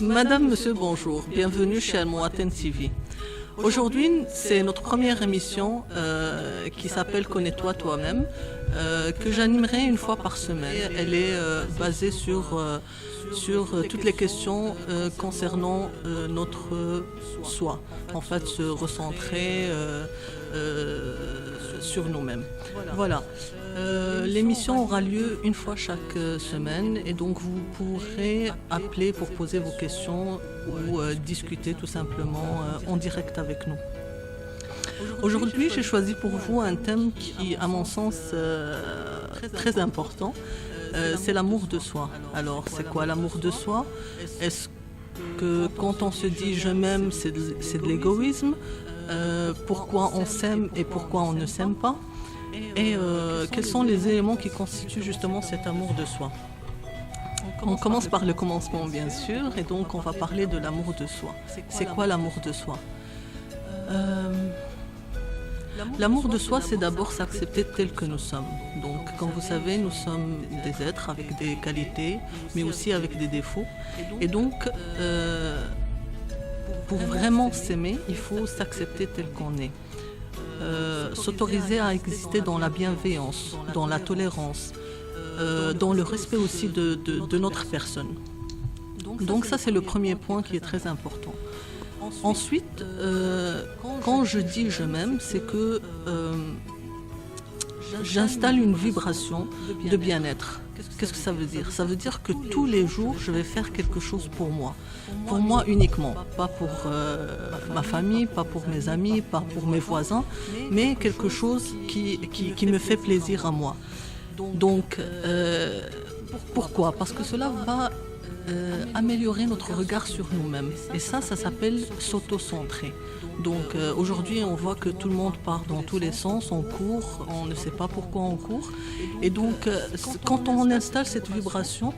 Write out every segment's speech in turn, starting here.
Madame, Monsieur, bonjour. Bienvenue chez Al-Mouaten TV. Aujourd'hui, c'est notre première émission qui s'appelle Connais-toi toi-même, que j'animerai une fois par semaine. Elle est basée sur toutes les questions concernant notre soi. En fait, se recentrer sur nous-mêmes. Voilà. L'émission aura lieu une fois chaque semaine et donc vous pourrez appeler pour poser vos questions ou discuter tout simplement en direct avec nous. Aujourd'hui, j'ai choisi pour vous un thème qui, à mon sens, très important. C'est l'amour de soi. Alors, c'est quoi l'amour de soi? Est-ce que quand on se dit je m'aime, c'est de l'égoïsme? Pourquoi on s'aime et pourquoi on ne s'aime pas? Et quels sont les éléments qui constituent justement cet amour de soi? On commence par le commencement, bien sûr, et donc on va parler de l'amour de soi. C'est quoi l'amour de soi? L'amour de soi, c'est d'abord s'accepter tel que nous sommes. Donc, comme vous savez, nous sommes des êtres avec des qualités, mais aussi avec des défauts. Et donc, pour vraiment s'aimer, il faut s'accepter tel qu'on est. S'autoriser à exister dans la bienveillance, dans la tolérance, dans le respect aussi de notre personne. Donc ça, c'est le premier point qui est très important. Ensuite, quand je dis je m'aime, c'est que j'installe une vibration de bien-être. Qu'est-ce que ça veut dire? Ça veut dire que tous les jours, je vais faire quelque chose pour moi uniquement, pas pour ma famille, pas pour mes amis, pas pour mes voisins, mais quelque chose qui me fait plaisir à moi. Donc, pourquoi? Parce que cela va améliorer notre regard sur nous-mêmes. Et ça s'appelle s'auto-centrer. Donc aujourd'hui, on voit que tout le monde part dans tous les sens, on court, on ne sait pas pourquoi on court. Et donc, quand on installe cette vibration,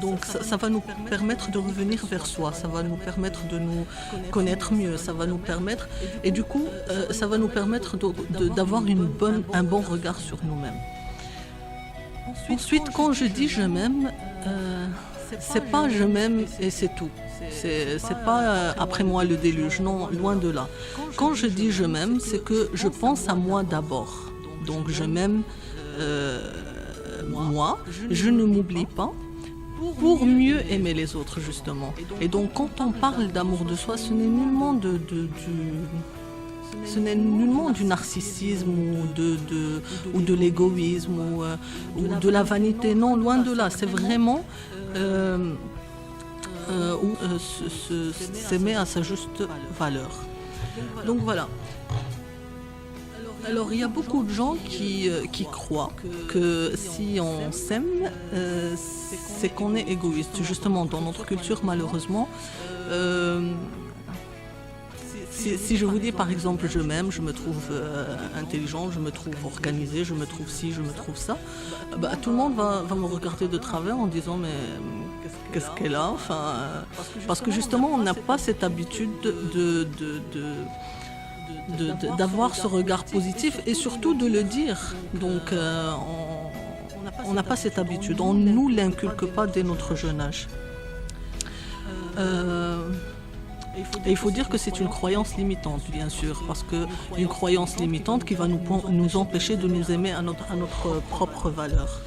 donc ça va nous permettre de revenir vers soi, ça va nous permettre de nous connaître mieux, ça va nous permettre, et du coup, ça va nous permettre d'avoir un bon regard sur nous-mêmes. Ensuite, quand je dis je m'aime, c'est pas je m'aime et c'est tout. C'est pas après moi le déluge, non, loin de là. Quand je dis je m'aime, c'est que je pense à moi d'abord. Donc je m'aime moi, je ne m'oublie pas pour mieux aimer les autres justement. Et donc quand on parle d'amour de soi, ce n'est nullement du narcissisme ou de l'égoïsme ou de la vanité. Non, loin de là. C'est vraiment s'aimer à sa juste valeur. Donc voilà. Alors il y a beaucoup de gens qui croient que si on s'aime, c'est qu'on est égoïste. Justement, dans notre culture, malheureusement, si je vous dis par exemple je m'aime, je me trouve intelligent, je me trouve organisé, je me trouve ci, je me trouve ça, tout le monde va me regarder de travers en disant mais qu'est-ce qu'elle a, enfin, parce que justement on n'a pas cette habitude d'avoir ce regard positif et surtout de le dire. Donc on n'a pas cette habitude, on ne nous l'inculque pas dès notre jeune âge. Et il faut dire que c'est une croyance limitante, bien sûr, parce qu'une croyance limitante qui va nous empêcher de nous aimer à notre propre valeur.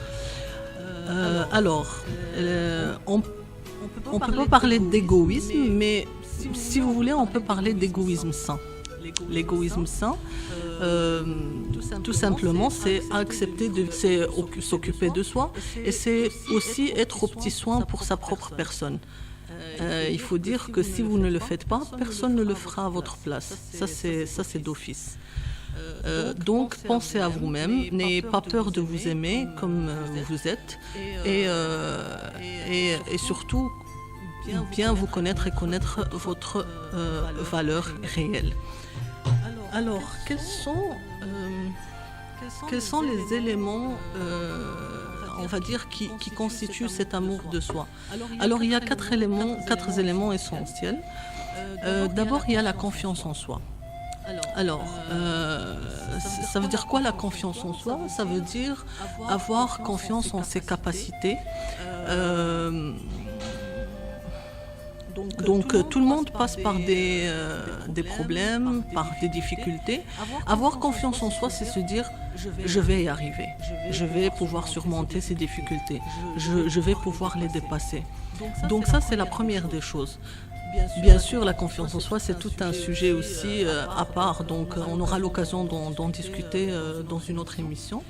On ne peut pas parler d'égoïsme, mais si vous voulez, on peut parler d'égoïsme sain. L'égoïsme sain, tout simplement, c'est accepter c'est s'occuper de soi et c'est aussi être aux petits soins pour sa propre personne. Il faut dire que si vous ne le faites pas, personne ne le fera à votre place. Ça, c'est d'office. Donc, pensez à vous-même, n'ayez pas peur de vous aimer comme vous êtes et surtout, bien vous connaître et connaître votre valeur réelle. Alors, quels sont les éléments on va dire, qui constituent cet amour de soi? Alors, il y a quatre éléments essentiels. D'abord, il y a la confiance en soi. Alors, ça veut dire quoi la confiance en soi? Ça veut dire avoir confiance en ses capacités, Donc tout le monde passe par des problèmes, par des difficultés. Avoir confiance en soi, c'est se dire je vais y arriver, je vais pouvoir surmonter ces difficultés, je vais pouvoir les dépasser. Donc ça, c'est la première des choses. Bien sûr, la confiance en soi, c'est tout un sujet aussi à part, donc on aura l'occasion d'en discuter dans une autre émission.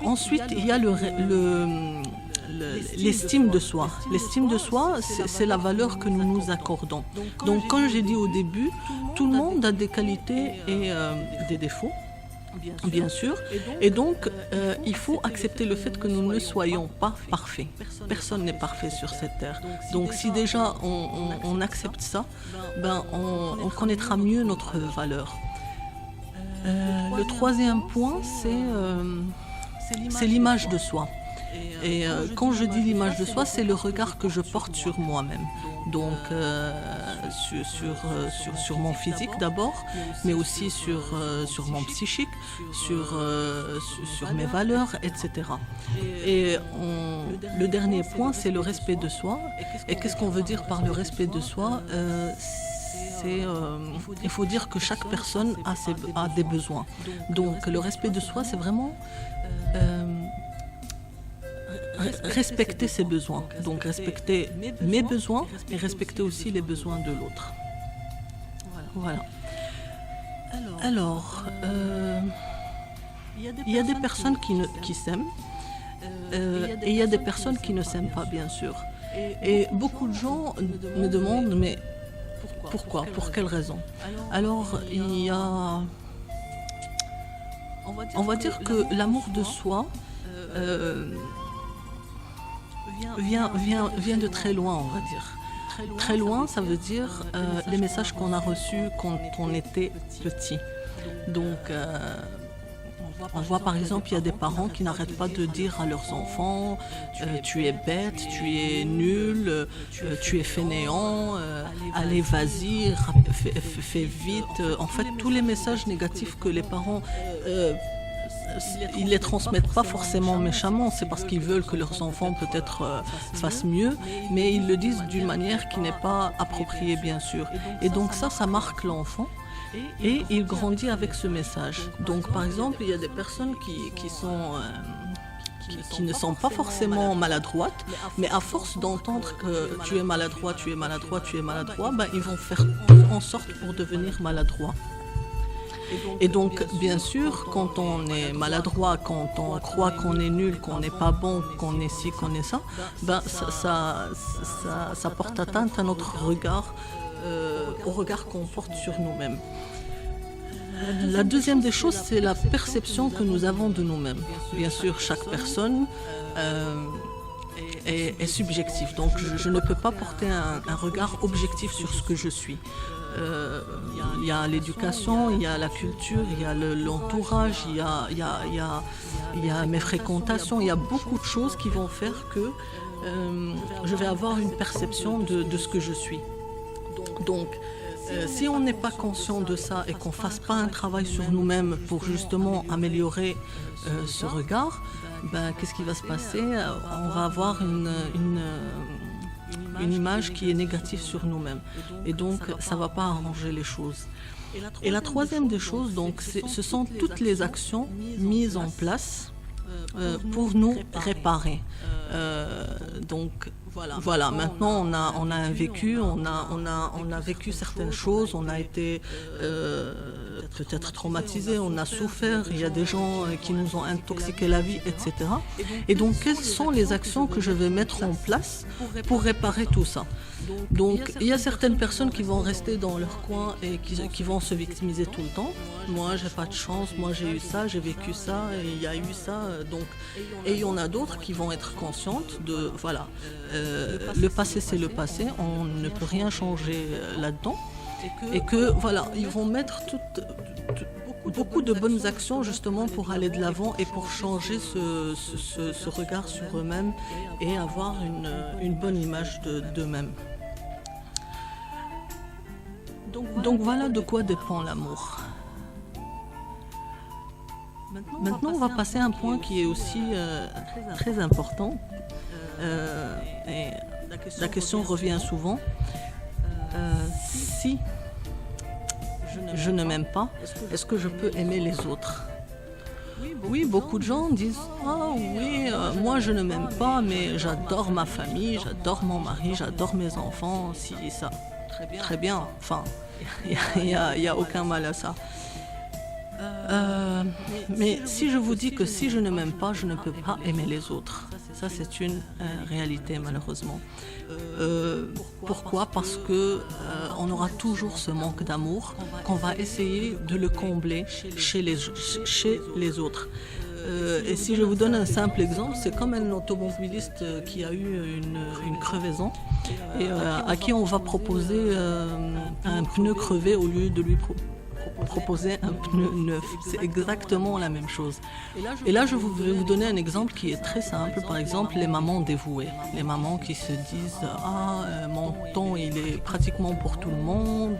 Ensuite, il y a l'estime de soi. L'estime de soi, c'est la valeur que nous nous accordons. Donc, comme j'ai dit au début, tout le monde a des qualités et des défauts, bien sûr. Et donc, il faut accepter le fait que nous ne soyons pas parfaits. Personne n'est parfait sur cette terre. Donc, si déjà on accepte ça, ben, on connaîtra mieux notre valeur. Le troisième point, c'est l'image de soi. Et quand je dis l'image de soi, c'est le regard que je porte sur moi-même. Donc sur mon physique d'abord, mais aussi sur mon psychique, sur mes valeurs, etc. Et le dernier point, c'est le respect de soi. Et qu'est-ce qu'on veut dire par le respect de soi? Il faut dire que chaque personne a des besoins. Donc le respect de soi, c'est vraiment respecter ses besoins. Donc respecter mes besoins et respecter aussi les besoins de l'autre. Voilà. Alors, il y a des personnes qui s'aiment et il y a des personnes qui ne s'aiment pas, bien sûr. Et beaucoup de gens me demandent, mais pourquoi? Pour quelle raison? Alors, il y a... On va dire que l'amour de soi vient de très loin, on va dire. Très loin, ça veut dire les messages qu'on a reçus quand on était petit. Donc, on voit par exemple, il y a des parents qui n'arrêtent pas de dire à leurs enfants tu es bête, tu es nul, tu es fainéant, allez vas-y, fais vite. En fait, tous les messages négatifs que les parents ils ne les transmettent pas forcément méchamment, c'est parce qu'ils veulent que leurs enfants peut-être fassent mieux, mais ils le disent d'une manière qui n'est pas appropriée, bien sûr. Et donc ça marque l'enfant et il grandit avec ce message. Donc par exemple, il y a des personnes qui ne sont pas forcément maladroites, mais à force d'entendre que tu es maladroit, ben, ils vont faire tout en sorte pour devenir maladroits. Et donc, bien sûr, quand on est maladroit, quand on croit qu'on est nul, qu'on n'est pas bon, qu'on est ci, qu'on est ça, ben ça porte atteinte à notre regard, au regard qu'on porte sur nous-mêmes. La deuxième des choses, c'est la perception que nous avons de nous-mêmes. Bien sûr, chaque personne est subjective, donc je ne peux pas porter un regard objectif sur ce que je suis. Il y a l'éducation, il y a la culture, il y a l'entourage, il y a mes fréquentations, il y a beaucoup de choses qui vont faire que je vais avoir une perception de ce que je suis. Donc, si on n'est pas conscient de ça et qu'on ne fasse pas un travail sur nous-mêmes pour justement améliorer ce regard, ben, qu'est-ce qui va se passer? On va avoir une image qui est négative sur nous-mêmes. Et donc, ça ne va pas arranger les choses. Et la troisième des choses, donc, ce sont toutes les actions mises en place pour nous réparer. Donc, voilà, maintenant on a un vécu, on a vécu certaines choses, on a été peut-être traumatisé, on a souffert, il y a des gens qui nous ont intoxiqué la vie, etc. Et donc, quelles sont les actions que je vais mettre en place pour réparer tout ça? Donc, il y a certaines personnes qui vont rester dans leur coin et qui vont se victimiser tout le temps. Moi, j'ai pas de chance, moi j'ai eu ça, j'ai vécu ça, et il y a eu ça. Donc, et il y en a d'autres qui vont être conscientes de, voilà, le passé c'est le passé, on ne peut rien changer là-dedans. Et que, voilà, ils vont mettre beaucoup de bonnes actions justement pour aller de l'avant et pour changer ce regard sur eux-mêmes et avoir une bonne image d'eux-mêmes. Donc voilà de quoi dépend l'amour. Maintenant, on va passer à un point qui est aussi très important. Et La question revient souvent. Si je ne m'aime pas, est-ce que je peux aimer les autres? Oui, beaucoup de gens disent ah oui, moi je ne m'aime pas, mais j'adore ma famille, j'adore mon mari, j'adore mes enfants, si ça. Très bien, enfin, il y a aucun mal à ça. Mais si je vous dis que si je ne m'aime pas, je ne peux pas aimer les autres. Ça, c'est une réalité, malheureusement. Pourquoi? Parce que on aura toujours ce manque d'amour qu'on va essayer de le combler chez les autres. Et si je vous donne un simple exemple, c'est comme un automobiliste qui a eu une crevaison et à qui on va proposer un pneu crevé au lieu de lui proposer un pneu neuf. C'est exactement la même chose. Et là, je vais vous donner un exemple qui est très simple. Par exemple, les mamans dévouées. Les mamans qui se disent « Ah, mon temps, il est pratiquement pour tout le monde.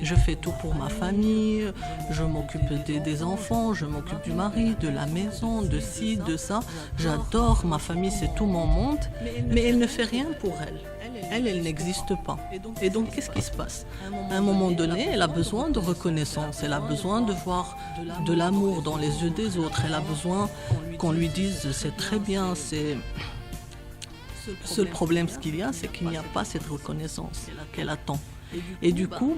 Je fais tout pour ma famille. Je m'occupe des enfants. Je m'occupe du mari, de la maison, de ci, de ça. J'adore ma famille, c'est tout mon monde. » Mais elle ne fait rien pour elle. Elle n'existe pas. Et donc, qu'est-ce qui se passe? À un moment donné, elle a besoin de reconnaissance, elle a besoin de voir de l'amour dans les yeux des autres, elle a besoin qu'on lui dise c'est très bien, c'est... Seul problème, ce qu'il y a, c'est qu'il n'y a pas cette reconnaissance qu'elle attend. Et du coup,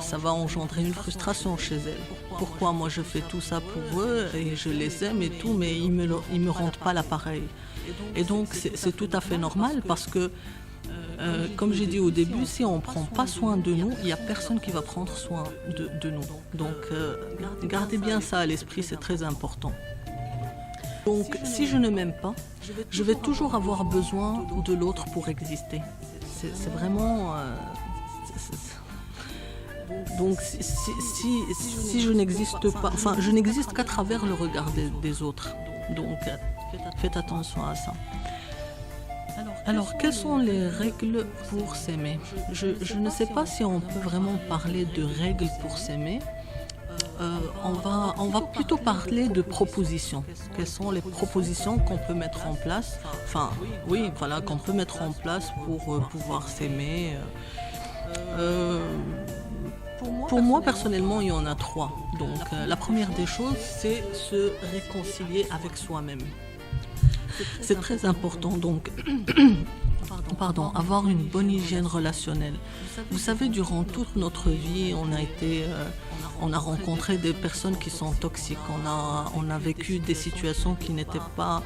ça va engendrer une frustration chez elle. Pourquoi moi je fais tout ça pour eux et je les aime et tout, mais ils me rendent pas l'appareil. Et donc c'est tout à fait normal parce que comme j'ai dit au début, si on ne prend pas soin de nous, il n'y a personne qui va prendre soin de nous. Donc gardez bien ça à l'esprit, c'est très important. Donc si je ne m'aime pas, je vais toujours avoir besoin de l'autre pour exister. C'est vraiment... Donc si je n'existe pas, enfin je n'existe qu'à travers le regard des autres. Donc faites attention à ça. Alors, quelles sont les règles pour s'aimer? Je ne sais pas si on peut vraiment parler de règles pour s'aimer. On va plutôt parler de propositions. Quelles sont les propositions qu'on peut mettre en place? Enfin, oui, voilà, qu'on peut mettre en place pour pouvoir s'aimer. Pour moi, personnellement, il y en a 3. Donc, la première des choses, c'est se réconcilier avec soi-même. C'est très important, donc, avoir une bonne hygiène relationnelle. Vous savez, durant toute notre vie, on a rencontré des personnes qui sont toxiques. On a vécu des situations qui n'étaient pas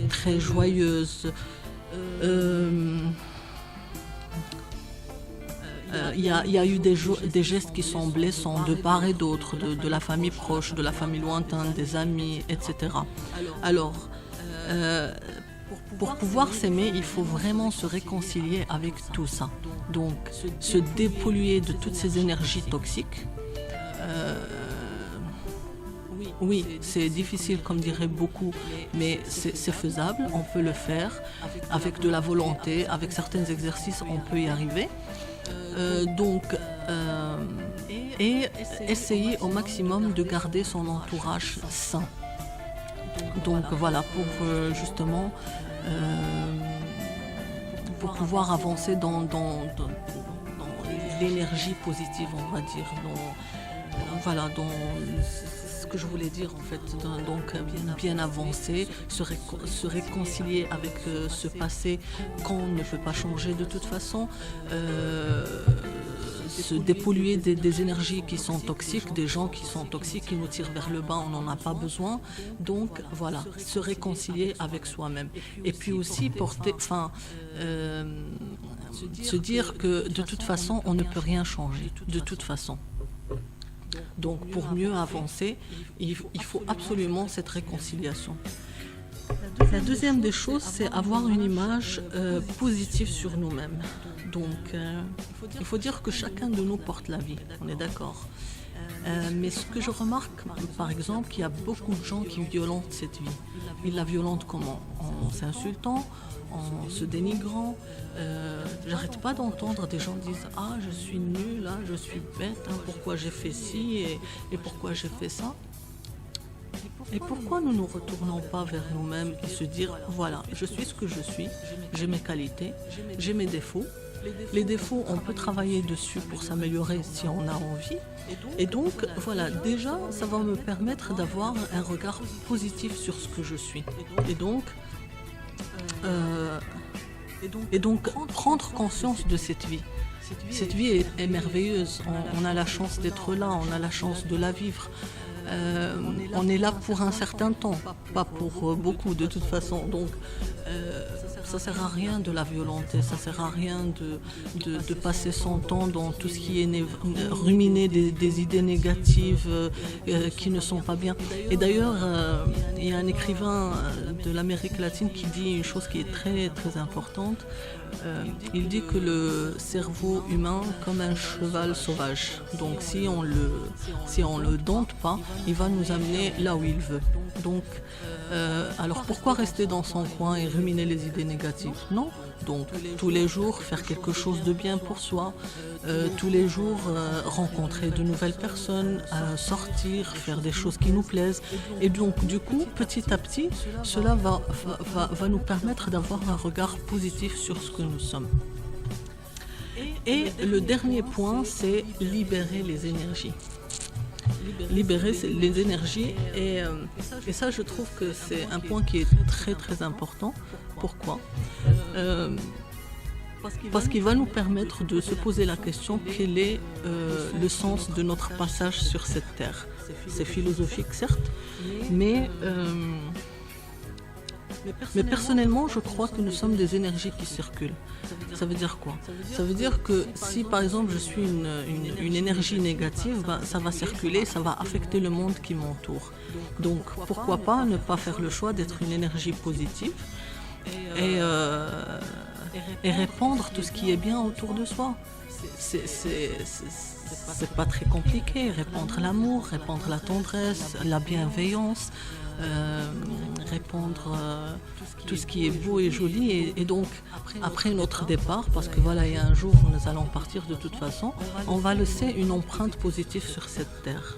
très joyeuses. Il y a eu des gestes qui sont blessants de part et d'autre, de la famille proche, de la famille lointaine, des amis, etc. Alors, pour pouvoir s'aimer, il faut vraiment se réconcilier avec tout ça. Donc, se dépolluer de toutes ces énergies toxiques. Oui, c'est difficile comme diraient beaucoup, mais c'est faisable, on peut le faire. Avec de la volonté, avec certains exercices, on peut y arriver. Et essayer au maximum de garder son entourage sain. Donc voilà, pour justement pour pouvoir avancer dans l'énergie positive, on va dire, dans ce que je voulais dire en fait, donc bien avancer, se réconcilier avec ce passé qu'on ne peut pas changer de toute façon, se dépolluer des énergies qui sont toxiques, des gens qui sont toxiques, qui nous tirent vers le bas, on n'en a pas besoin. Donc voilà, se réconcilier avec soi-même. Et puis aussi se dire que de toute façon, on ne peut rien changer, de toute façon. Donc pour mieux avancer, il faut absolument cette réconciliation. La deuxième des choses, c'est avoir une image positive sur nous-mêmes. Donc il faut dire que chacun de nous porte la vie, on est d'accord. Mais ce que je remarque, par exemple, qu'il y a beaucoup de gens qui violentent cette vie. Ils la violentent comment? En s'insultant, en se dénigrant. J'arrête pas d'entendre des gens dire « Ah, je suis nulle, hein, je suis bête, hein, pourquoi j'ai fait ci et pourquoi j'ai fait ça ?» Et pourquoi nous ne retournons pas vers nous-mêmes et se dire, voilà, je suis ce que je suis, j'ai mes qualités, j'ai mes défauts. Les défauts, on peut travailler dessus pour s'améliorer si on a envie. Et donc, voilà, déjà, ça va me permettre d'avoir un regard positif sur ce que je suis. Et donc, prendre conscience de cette vie. Cette vie est merveilleuse. On a la chance d'être là, on a la chance de la vivre. On est là pour un certain temps, pas pour beaucoup de toute façon. Donc, ça sert à rien de la violenter, ça sert à rien de passer son temps dans tout ce qui est ruminer des idées négatives qui ne sont pas bien. Et d'ailleurs, il y a un écrivain de l'Amérique latine qui dit une chose qui est très très importante. Il dit que le cerveau humain comme un cheval sauvage. Donc si on le dompte pas, il va nous amener là où il veut. Donc alors pourquoi rester dans son coin et ruminer les idées négatives? Non. Donc tous les jours faire quelque chose de bien pour soi, tous les jours rencontrer de nouvelles personnes, sortir, faire des choses qui nous plaisent. Et donc du coup, petit à petit, cela va nous permettre d'avoir un regard positif sur ce que nous sommes. Et le dernier point, c'est libérer les énergies. Libérer les énergies et ça je trouve que c'est un point qui est très très important. Pourquoi? Parce qu'il va nous permettre de se poser la question quel est le sens de notre passage sur cette terre. C'est philosophique certes, mais personnellement, je crois que nous sommes des énergies qui circulent. Ça veut dire quoi? Ça veut dire que si par exemple je suis une énergie négative, ça va circuler, ça va affecter le monde qui m'entoure. Donc pourquoi pas ne pas faire le choix d'être une énergie positive et répandre tout ce qui est bien autour de soi. C'est pas très compliqué, répandre l'amour, répandre la tendresse, la bienveillance, répandre tout ce qui est beau et joli. Et donc, après notre départ, parce que voilà, il y a un jour où nous allons partir de toute façon, on va laisser une empreinte positive sur cette terre.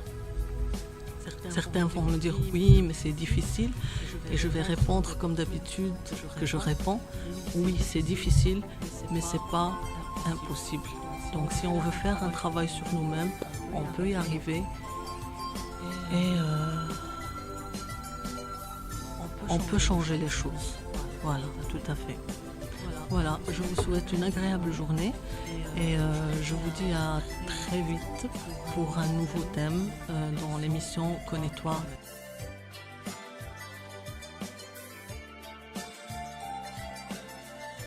Certains vont me dire oui, mais c'est difficile. Et je vais répondre comme d'habitude que je réponds. Oui, c'est difficile, mais c'est pas impossible. Donc si on veut faire un travail sur nous-mêmes, on peut y arriver. Et on peut changer les choses. Voilà, tout à fait. Voilà, je vous souhaite une agréable journée et je vous dis à très vite pour un nouveau thème dans l'émission Connais-toi.